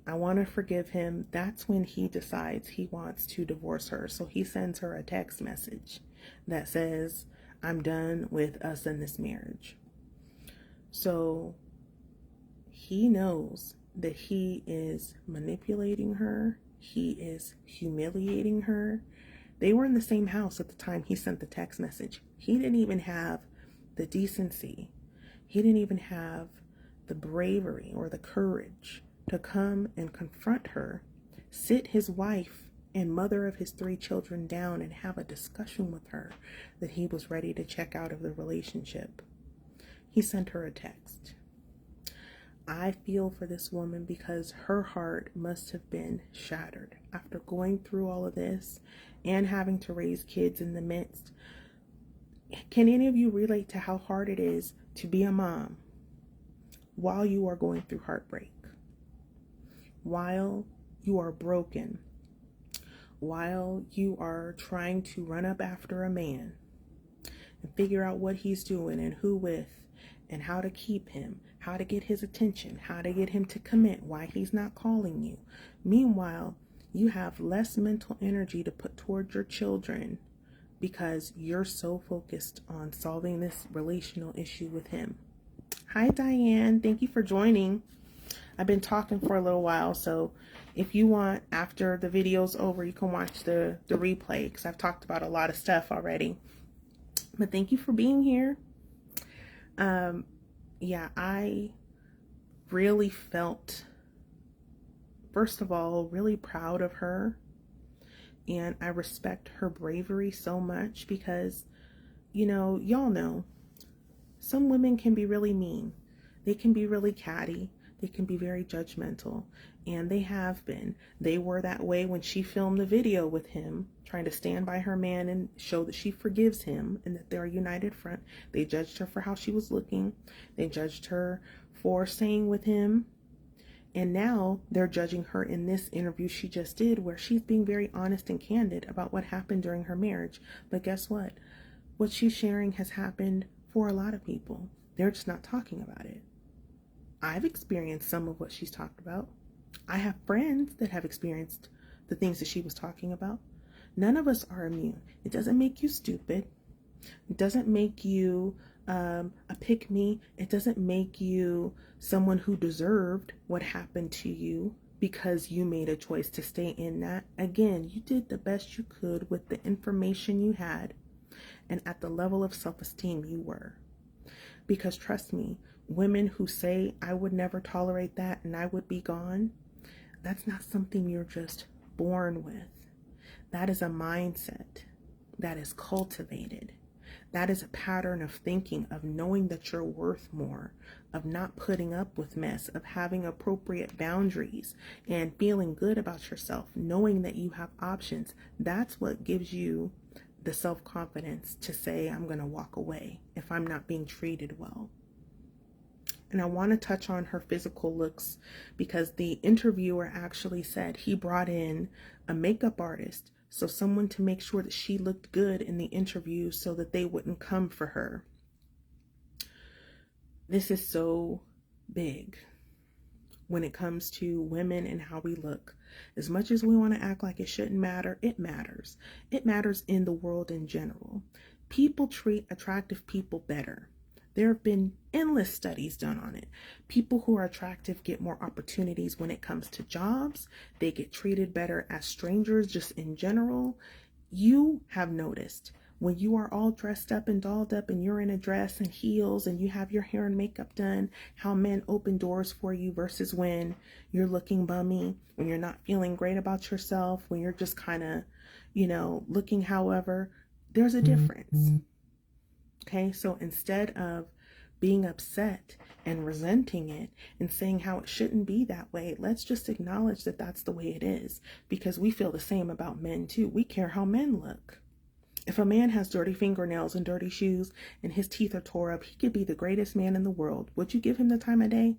I want to forgive him, that's when he decides he wants to divorce her. So he sends her a text message that says, I'm done with us in this marriage. So he knows that he is manipulating her. He is humiliating her. They were in the same house at the time he sent the text message. He didn't even have the decency. He didn't even have the bravery or the courage to come and confront her, sit his wife and mother of his 3 children down and have a discussion with her that he was ready to check out of the relationship. He sent her a text. I feel for this woman, because her heart must have been shattered after going through all of this and having to raise kids in the midst. Can any of you relate to how hard it is to be a mom while you are going through heartbreak, while you are broken, while you are trying to run up after a man and figure out what he's doing and who with and how to keep him, how to get his attention, how to get him to commit, why he's not calling you. Meanwhile, you have less mental energy to put towards your children because you're so focused on solving this relational issue with him. Hi, Diane. Thank you for joining. I've been talking for a little while, so if you want, after the video's over, you can watch the replay, because I've talked about a lot of stuff already. But thank you for being here. Yeah, I really felt, first of all, really proud of her. And I respect her bravery so much because, y'all know, some women can be really mean. They can be really catty. They can be very judgmental. And they have been. They were that way when she filmed the video with him, trying to stand by her man and show that she forgives him and that they're a united front. They judged her for how she was looking. They judged her for staying with him. And now they're judging her in this interview she just did, where she's being very honest and candid about what happened during her marriage. But guess what? What she's sharing has happened for a lot of people. They're just not talking about it. I've experienced some of what she's talked about. I have friends that have experienced the things that she was talking about. None of us are immune. It doesn't make you stupid. It doesn't make you a pick-me. It doesn't make you someone who deserved what happened to you because you made a choice to stay in that. Again, you did the best you could with the information you had and at the level of self-esteem you were. Because trust me, women who say, I would never tolerate that and I would be gone, that's not something you're just born with. That is a mindset that is cultivated. That is a pattern of thinking, of knowing that you're worth more, of not putting up with mess, of having appropriate boundaries and feeling good about yourself, knowing that you have options. That's what gives you the self-confidence to say, I'm going to walk away if I'm not being treated well. And I want to touch on her physical looks because the interviewer actually said he brought in a makeup artist, so someone to make sure that she looked good in the interview so that they wouldn't come for her. This is so big when it comes to women and how we look. As much as we want to act like it shouldn't matter, it matters. It matters in the world in general. People treat attractive people better. There have been endless studies done on it. People who are attractive get more opportunities when it comes to jobs. They get treated better as strangers just in general. You have noticed when you are all dressed up and dolled up and you're in a dress and heels and you have your hair and makeup done, how men open doors for you versus when you're looking bummy, when you're not feeling great about yourself, when you're just kind of, looking however. There's a difference. Okay, so instead of being upset and resenting it and saying how it shouldn't be that way, let's just acknowledge that that's the way it is, because we feel the same about men too. We care how men look. If a man has dirty fingernails and dirty shoes and his teeth are tore up, he could be the greatest man in the world. Would you give him the time of day?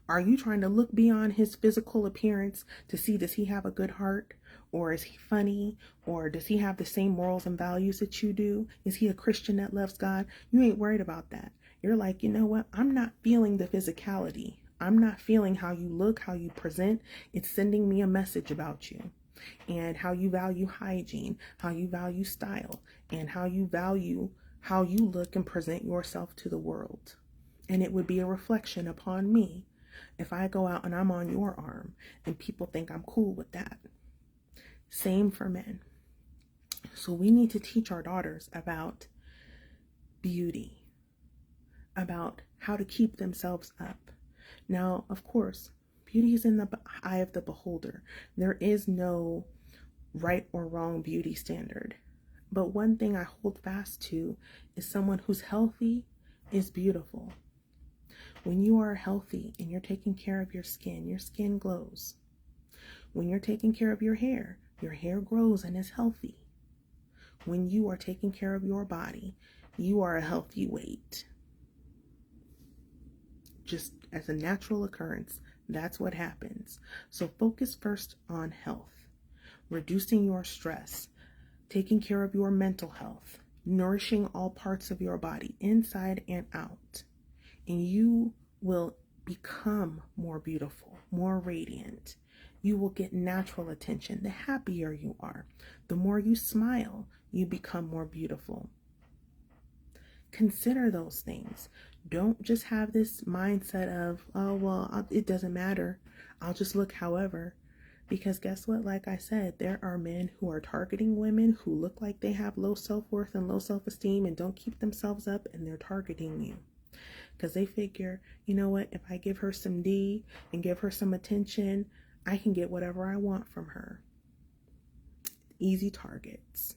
Are you trying to look beyond his physical appearance to see, does he have a good heart? Or is he funny? Or does he have the same morals and values that you do? Is he a Christian that loves God? You ain't worried about that. You're like, you know what? I'm not feeling the physicality. I'm not feeling how you look, how you present. It's sending me a message about you and how you value hygiene, how you value style, and how you value how you look and present yourself to the world. And it would be a reflection upon me if I go out and I'm on your arm and people think I'm cool with that. Same for men. So we need to teach our daughters about beauty, about how to keep themselves up. Now, of course, beauty is in the eye of the beholder. There is no right or wrong beauty standard. But one thing I hold fast to is someone who's healthy is beautiful. When you are healthy and you're taking care of your skin glows. When you're taking care of your hair grows and is healthy. When you are taking care of your body, you are a healthy weight. Just as a natural occurrence, that's what happens. So focus first on health, reducing your stress, taking care of your mental health, nourishing all parts of your body, inside and out. And you will become more beautiful, more radiant. You will get natural attention. The happier you are, the more you smile, you become more beautiful. Consider those things. Don't just have this mindset of, it doesn't matter. I'll just look however. Because guess what? Like I said, there are men who are targeting women who look like they have low self-worth and low self-esteem and don't keep themselves up, and they're targeting you. Because they figure, you know what, if I give her some D and give her some attention, I can get whatever I want from her. Easy targets.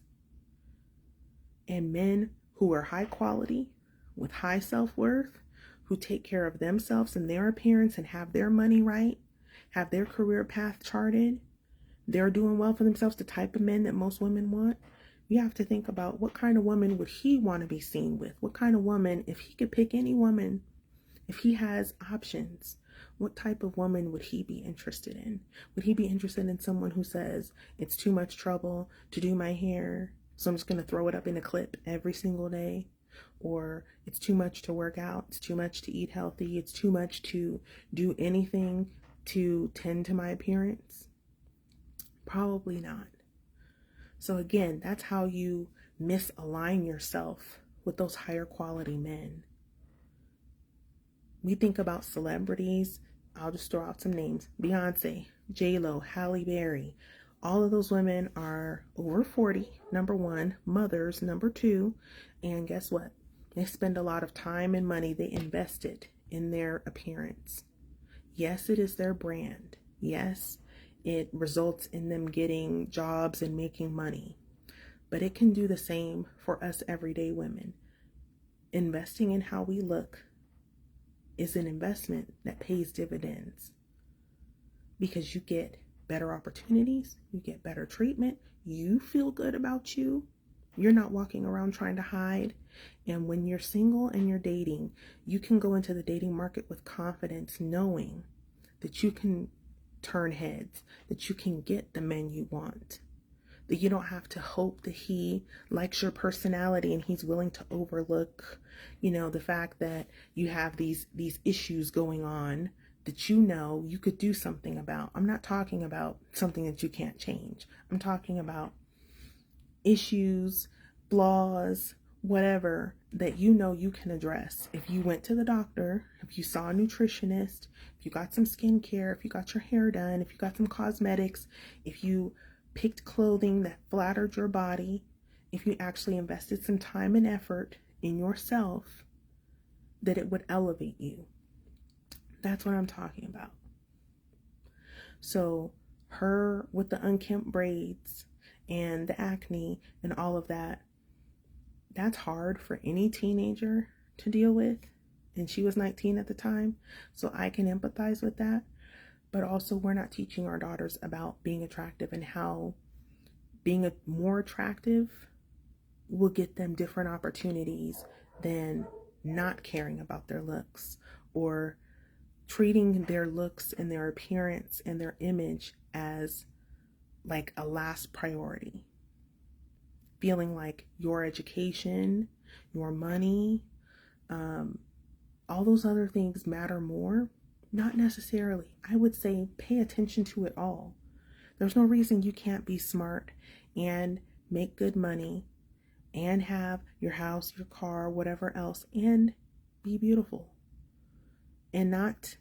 And men who are high quality, with high self-worth, who take care of themselves and their appearance and have their money right, have their career path charted, they're doing well for themselves, the type of men that most women want. You have to think about, what kind of woman would he want to be seen with? What kind of woman, if he could pick any woman, if he has options, What type of woman would he be interested in? Would he be interested in someone who says, it's too much trouble to do my hair, so I'm just going to throw it up in a clip every single day? Or it's too much to work out, it's too much to eat healthy, it's too much to do anything to tend to my appearance? Probably not. So again, that's how you misalign yourself with those higher quality men. We think about celebrities. I'll just throw out some names. Beyonce, J-Lo, Halle Berry. All of those women are over 40, number one, mothers, number two. And guess what? They spend a lot of time and money. They invest it in their appearance. Yes, it is their brand. Yes, it results in them getting jobs and making money. But it can do the same for us everyday women. Investing in how we look is an investment that pays dividends, because you get better opportunities, you get better treatment, you feel good about you. You're not walking around trying to hide. And when you're single and you're dating, you can go into the dating market with confidence, knowing that you can turn heads, that you can get the men you want, that you don't have to hope that he likes your personality and he's willing to overlook, the fact that you have these issues going on that you could do something about. I'm not talking about something that you can't change. I'm talking about issues, flaws, whatever that you can address. If you went to the doctor, if you saw a nutritionist, if you got some skincare, if you got your hair done, if you got some cosmetics, if you picked clothing that flattered your body, if you actually invested some time and effort in yourself, that it would elevate you. That's what I'm talking about. So her with the unkempt braids and the acne and all of that, that's hard for any teenager to deal with. And she was 19 at the time, so I can empathize with that. But also, we're not teaching our daughters about being attractive and how being more attractive will get them different opportunities than not caring about their looks, or treating their looks and their appearance and their image as like a last priority. Feeling like your education, your money, all those other things matter more. Not necessarily. I would say pay attention to it all. There's no reason you can't be smart and make good money and have your house, your car, whatever else, and be beautiful. And not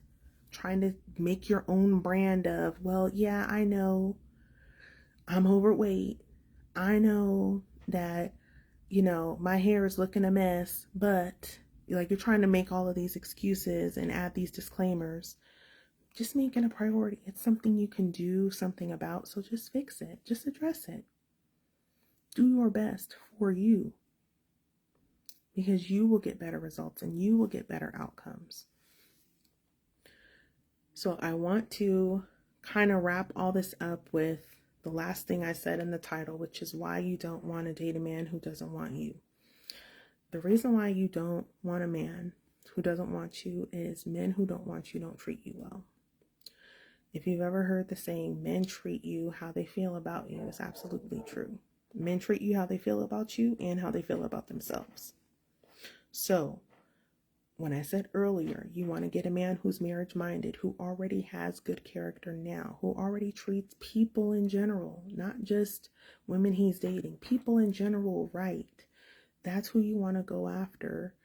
trying to make your own brand of, well, yeah, I know I'm overweight. I know that, my hair is looking a mess, but like you're trying to make all of these excuses and add these disclaimers. Just make it a priority. It's something you can do something about. So just fix it. Just address it. Do your best for you, because you will get better results and you will get better outcomes. So I want to kind of wrap all this up with the last thing I said in the title, which is why you don't want to date a man who doesn't want you. The reason why you don't want a man who doesn't want you is men who don't want you don't treat you well. If you've ever heard the saying, men treat you how they feel about you, it's absolutely true. Men treat you how they feel about you and how they feel about themselves. So when I said earlier, you want to get a man who's marriage-minded, who already has good character now, who already treats people in general, not just women he's dating, people in general right. That's who you want to go after.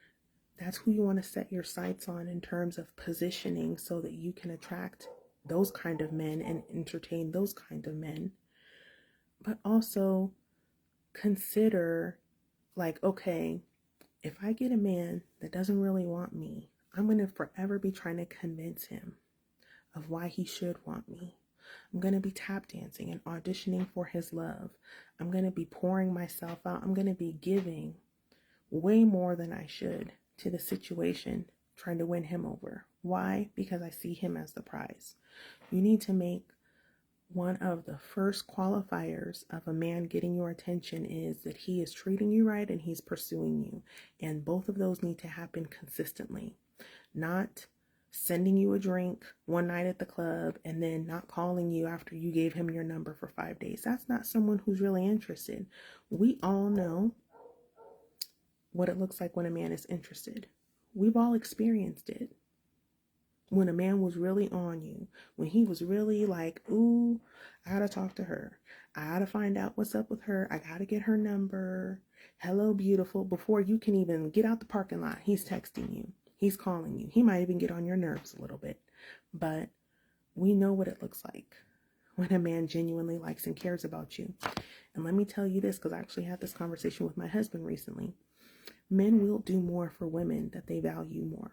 That's who you want to set your sights on in terms of positioning, so that you can attract those kind of men and entertain those kind of men. But also consider, like, okay, if I get a man that doesn't really want me, I'm going to forever be trying to convince him of why he should want me. I'm going to be tap dancing and auditioning for his love. I'm going to be pouring myself out. I'm going to be giving way more than I should to the situation, trying to win him over. Why? Because I see him as the prize. You need to make one of the first qualifiers of a man getting your attention is that he is treating you right and he's pursuing you. And both of those need to happen consistently. Not sending you a drink one night at the club, and then not calling you after you gave him your number for 5 days. That's not someone who's really interested. We all know what it looks like when a man is interested. We've all experienced it. When a man was really on you, when he was really like, ooh, I gotta talk to her. I gotta find out what's up with her. I gotta get her number. Hello, beautiful. Before you can even get out the parking lot, he's texting you. He's calling you. He might even get on your nerves a little bit. But we know what it looks like when a man genuinely likes and cares about you. And let me tell you this, because I actually had this conversation with my husband recently. Men will do more for women that they value more.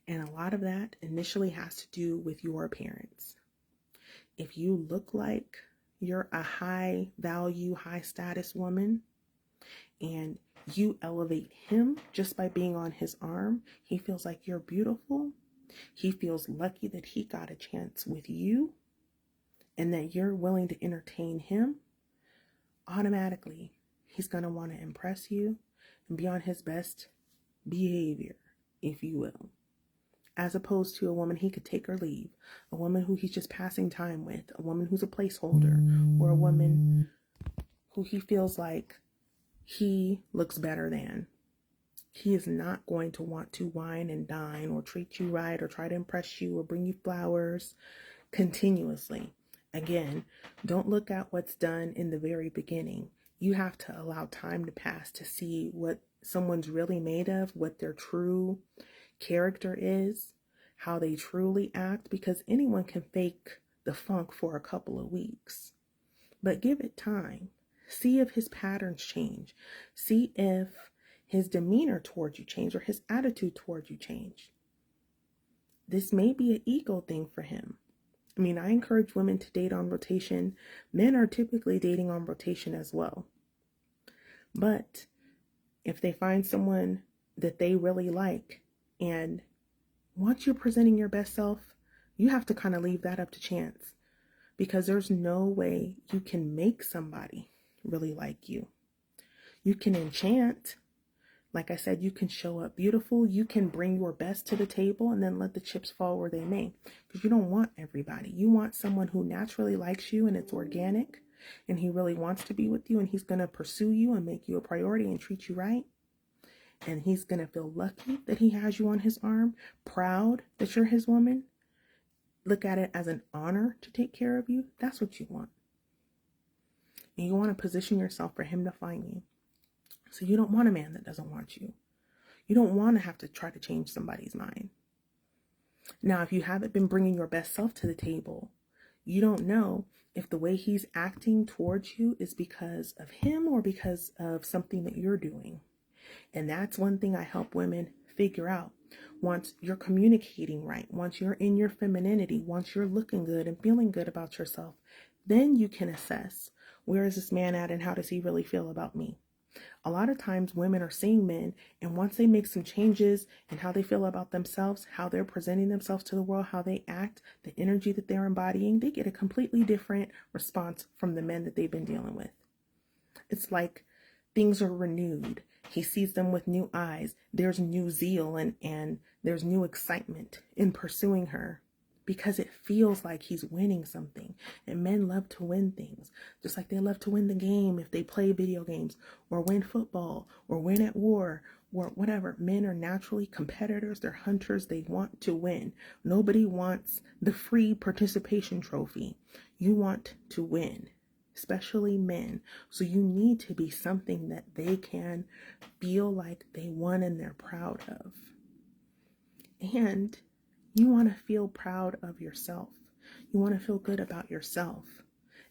And a lot of that initially has to do with your appearance. If you look like you're a high value, high status woman, and you elevate him just by being on his arm, he feels like you're beautiful. He feels lucky that he got a chance with you and that you're willing to entertain him. Automatically, he's going to want to impress you and be on his best behavior, if you will. As opposed to a woman he could take or leave, a woman who he's just passing time with, a woman who's a placeholder, or a woman who he feels like he looks better than. He is not going to want to wine and dine or treat you right or try to impress you or bring you flowers continuously. Again, don't look at what's done in the very beginning. You have to allow time to pass to see what someone's really made of, what their true character is, how they truly act, because anyone can fake the funk for a couple of weeks. But give it time. See if his patterns change. See if his demeanor towards you change or his attitude towards you change. This may be an ego thing for him. I mean, I encourage women to date on rotation. Men are typically dating on rotation as well. But if they find someone that they really like, and once you're presenting your best self, you have to kind of leave that up to chance, because there's no way you can make somebody really like you. You can enchant. Like I said, you can show up beautiful. You can bring your best to the table and then let the chips fall where they may, because you don't want everybody. You want someone who naturally likes you and it's organic and he really wants to be with you and he's going to pursue you and make you a priority and treat you right. And he's going to feel lucky that he has you on his arm, proud that you're his woman. Look at it as an honor to take care of you. That's what you want. And you want to position yourself for him to find you. So you don't want a man that doesn't want you. You don't want to have to try to change somebody's mind. Now, if you haven't been bringing your best self to the table, you don't know if the way he's acting towards you is because of him or because of something that you're doing. And that's one thing I help women figure out. Once you're communicating right, once you're in your femininity, once you're looking good and feeling good about yourself, then you can assess, where is this man at and how does he really feel about me? A lot of times women are seeing men, and once they make some changes in how they feel about themselves, how they're presenting themselves to the world, how they act, the energy that they're embodying, they get a completely different response from the men that they've been dealing with. It's like things are renewed. He sees them with new eyes. There's new zeal and there's new excitement in pursuing her, because it feels like he's winning something. And men love to win things, just like they love to win the game if they play video games, or win football, or win at war, or whatever. Men are naturally competitors. They're hunters. They want to win. Nobody wants the free participation trophy. You want to win, especially men. So you need to be something that they can feel like they won and they're proud of. And you want to feel proud of yourself. You want to feel good about yourself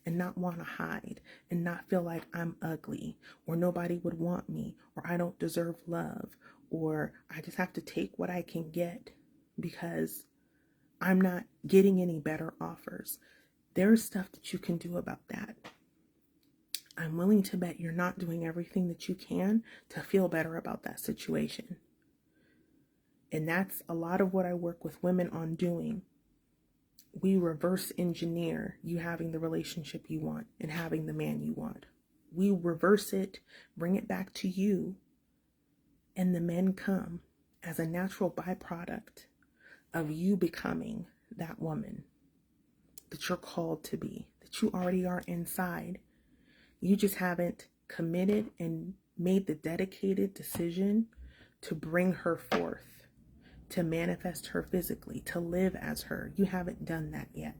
and not want to hide and not feel like I'm ugly or nobody would want me or I don't deserve love or I just have to take what I can get because I'm not getting any better offers. There's stuff that you can do about that. I'm willing to bet you're not doing everything that you can to feel better about that situation. And that's a lot of what I work with women on doing. We reverse engineer you having the relationship you want and having the man you want. We reverse it, bring it back to you, and the men come. as a natural byproduct of you becoming that woman that you're called to be, that you already are inside. You just haven't committed and made the dedicated decision to bring her forth, to manifest her physically, to live as her. You haven't done that yet.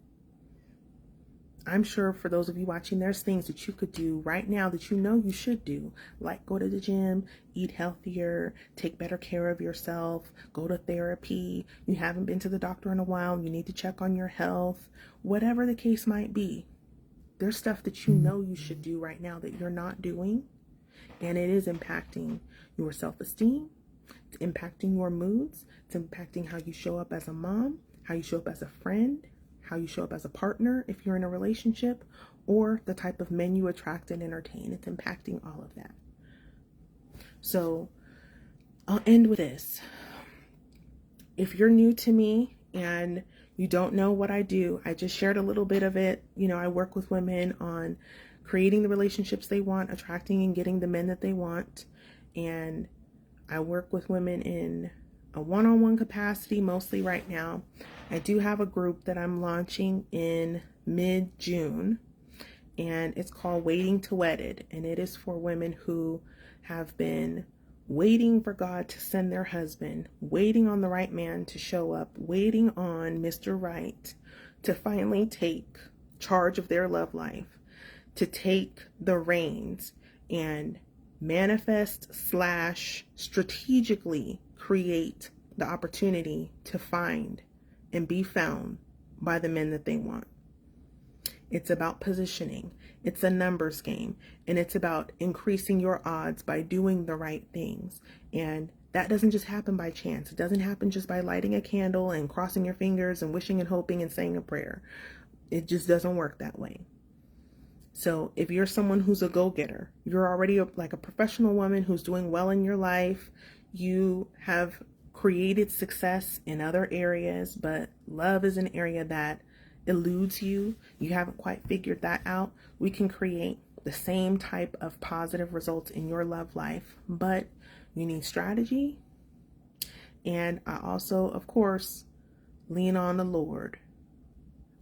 I'm sure for those of you watching, there's things that you could do right now that you know you should do, like go to the gym, eat healthier, take better care of yourself, go to therapy. You haven't been to the doctor in a while, you need to check on your health, whatever the case might be. There's stuff that you know you should do right now that you're not doing, and it is impacting your self-esteem. It's impacting your moods. It's impacting how you show up as a mom, how you show up as a friend, how you show up as a partner if you're in a relationship, or the type of men you attract and entertain. It's impacting all of that. So I'll end with this. If you're new to me and you don't know what I do, I just shared a little bit of it. You know, I work with women on creating the relationships they want, attracting and getting the men that they want. And I work with women in a one-on-one capacity mostly right now. I do have a group that I'm launching in mid-June, and it's called Waiting to Wedded, and it is for women who have been waiting for God to send their husband, waiting on the right man to show up, waiting on Mr. Right to finally take charge of their love life, to take the reins and manifest / strategically create the opportunity to find and be found by the men that they want. It's about positioning. It's a numbers game, and it's about increasing your odds by doing the right things. And that doesn't just happen by chance. It doesn't happen just by lighting a candle and crossing your fingers and wishing and hoping and saying a prayer. It just doesn't work that way. So if you're someone who's a go-getter, you're already like a professional woman who's doing well in your life, you have created success in other areas, but love is an area that eludes you. You haven't quite figured that out. We can create the same type of positive results in your love life, but you need strategy. And I also, of course, lean on the Lord.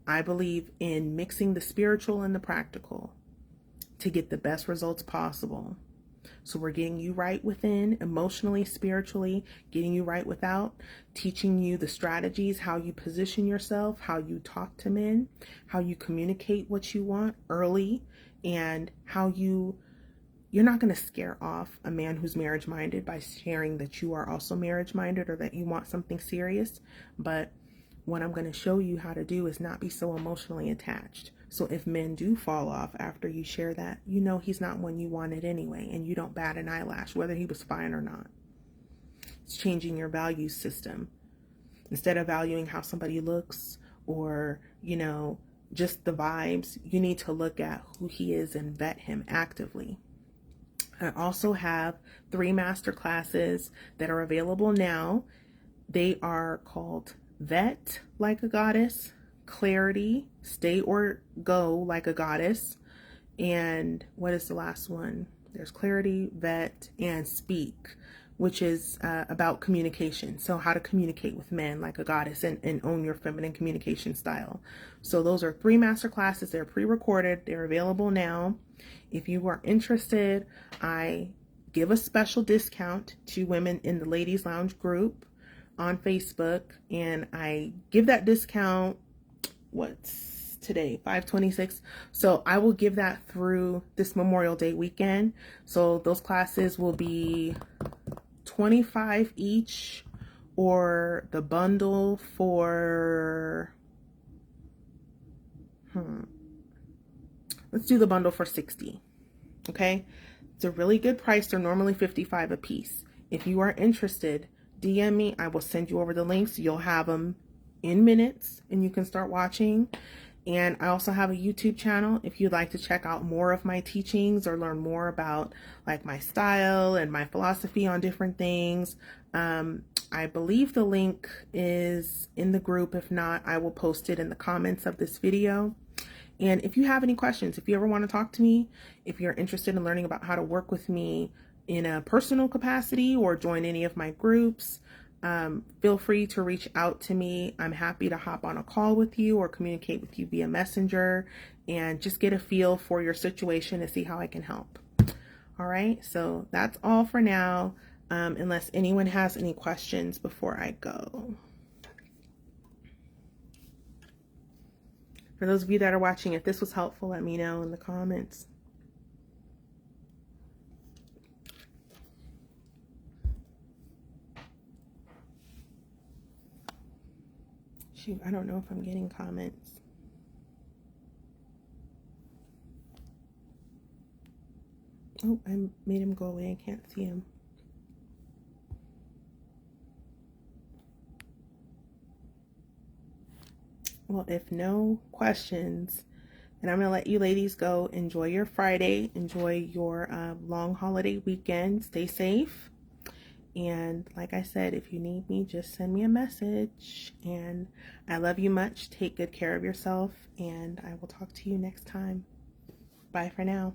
I believe in mixing the spiritual and the practical to get the best results possible. So we're getting you right within, emotionally, spiritually, getting you right without, teaching you the strategies, how you position yourself, how you talk to men, how you communicate what you want early, and how you're not going to scare off a man who's marriage-minded by sharing that you are also marriage-minded or that you want something serious. But what I'm going to show you how to do is not be so emotionally attached. So if men do fall off after you share that, you know he's not one you wanted anyway, and you don't bat an eyelash, whether he was fine or not. It's changing your value system. Instead of valuing how somebody looks or, you know, just the vibes, you need to look at who he is and vet him actively. I also have 3 master classes that are available now. They are called Vet Like a Goddess, Clarity, Stay or Go Like a Goddess, and what is the last one? There's Clarity, Vet, and Speak, which is about communication. So how to communicate with men like a goddess and own your feminine communication style. So those are 3 master classes. They're pre-recorded. They're available now. If you are interested, I give a special discount to women in the Ladies Lounge group on Facebook, and I give that discount, what's today, 5/26, so I will give that through this Memorial Day weekend. So those classes will be $25 each, or the bundle for let's do the bundle for $60. Okay, it's a really good price. They're normally $55 a piece. If you are interested, DM me. I will send you over the links. You'll have them in minutes and you can start watching. And I also have a YouTube channel if you'd like to check out more of my teachings or learn more about like my style and my philosophy on different things. I believe the link is in the group. If not, I will post it in the comments of this video. And if you have any questions, if you ever want to talk to me, if you're interested in learning about how to work with me in a personal capacity or join any of my groups, Feel free to reach out to me. I'm happy to hop on a call with you or communicate with you via Messenger and just get a feel for your situation to see how I can help. All right, so that's all for now, unless anyone has any questions before I go. For those of you that are watching, if this was helpful, let me know in the comments. Shoot, I don't know if I'm getting comments. Oh, I made him go away. I can't see him. Well, if no questions, then I'm going to let you ladies go. Enjoy your Friday. Enjoy your long holiday weekend. Stay safe. And like I said, if you need me, just send me a message. And I love you much. Take good care of yourself. And I will talk to you next time. Bye for now.